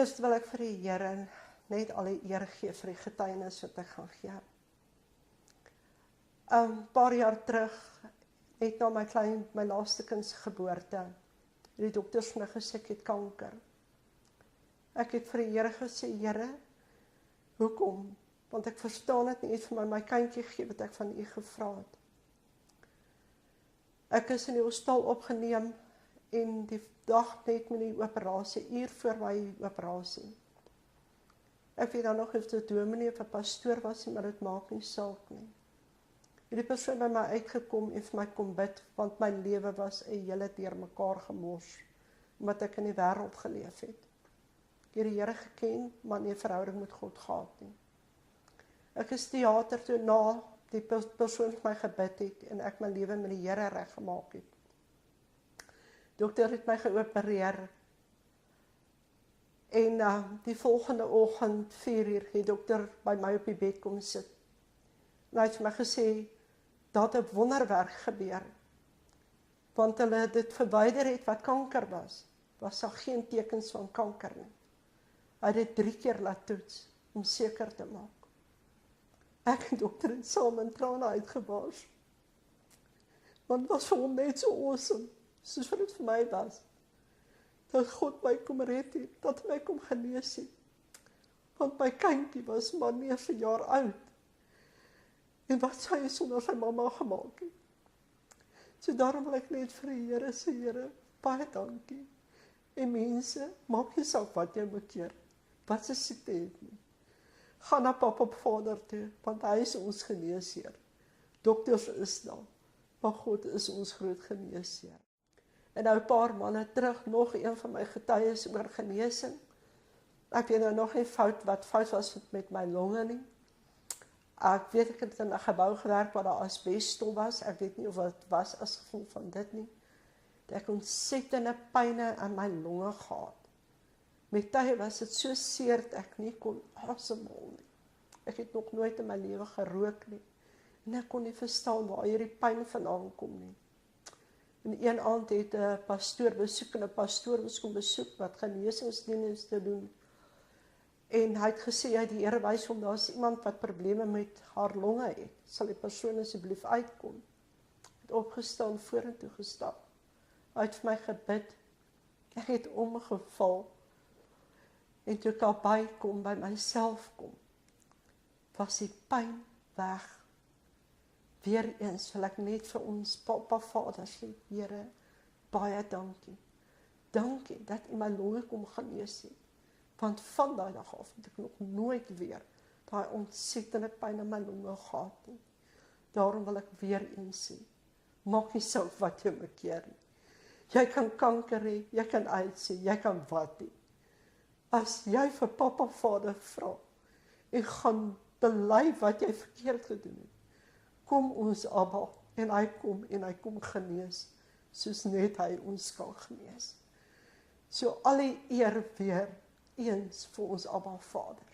Eers wil ek vir die Here net al die eer gee vir die getuienis wat ek gaan gee. Paar jaar terug, net na my laaste kind se geboorte, het die dokters my gesê ek het kanker. Ek het vir die Here gesê, Here, hoekom? Want ek verstaan dit nie, vir my kindjie gee wat ek van U gevra het. Ek is in die hospitaal opgeneem en die dag net met die operasie, uur voor my operasie. Ek weet dan nog of dit 'n dominee of 'n pastoor was, maar dit maak nie saak nie. Die persoon by my uitgekom en vir my kom bid, want my lewe was 'n hele deurmekaar gemors, omdat ek in die wêreld geleef het. Ek het die Here geken, maar nie 'n verhouding met God gehad nie. Ek is teater toe na die persoon vir my gebid het en ek my lewe met die Here reggemaak het. Dokter het my geopereer en die volgende oggend 4:00 het dokter by my op die bed kom sit. En hy het vir my gesê, dat 'n wonderwerk gebeur, want hulle dit verwyder het wat kanker was daar geen tekens van kanker nie. Hy het dit 3 keer laat toets, om seker te maak. Ek en dokter het saam in trane uitgebars, want het was vir hom net so awesome, soos wat dit vir my was, dat God my kom red het, dat hy my kom genees het, want my kindjie was maar 9 jaar oud, en wat sy sonder sy mamma gemaak het. So daarom wil ek net vir die Here sê, Here, baie dankie. En mense, maak nie saak wat jy moet keer, wat se siekte het nie. Gaan na Papa Vader toe, want hy is ons geneesheer. Dokters is daar, maar God is ons groot geneesheer. En nou 'n paar maande terug, nog een van my getuies oor genesing. Ek weet nou nog nie wat fout was met my longe nie. Ek weet ek het in 'n gebou gewerk waar daar asbesstof was. Ek weet nie of dit was as gevolg van dit nie. Ek ontsettende pyne in my longe gehad. Met tye was dit so seer dat ek nie kon asemhaal nie. Ek het nog nooit in my lewe gerook nie. En ek kon nie verstaan waar hierdie pyn vandaan kom nie. En een aand het 'n pastoor was kom besoek wat genesingsdienste doen. En hy het gesê, die Here wys hom, daar is iemand wat probleme met haar longe het. Sal die persoon asseblief uitkom? Het opgestaan, vorentoe gestap. Hy het vir my gebid. Ek het omgeval. En toe ek al by myself kom, was die pyn weg. Weereens wil ek net vir ons Papa Vader sê, Here, baie dankie. Dankie dat U my longe kom genees het. Want van daai dag af het ek nog nooit weer daai ontsettende pyn in my longe gehad nie. Daarom wil ek weer eens sê, maak nie saak wat jy bekeer nie. Jy kan kanker hê, jy kan AIDS hê, jy kan wat hê. As jy vir Papa Vader vra en gaan bely wat jy verkeerd gedoen het, kom ons Abba en hy kom genees, soos net hy ons kan genees. So al die eer weer eens vir ons Abba Vader.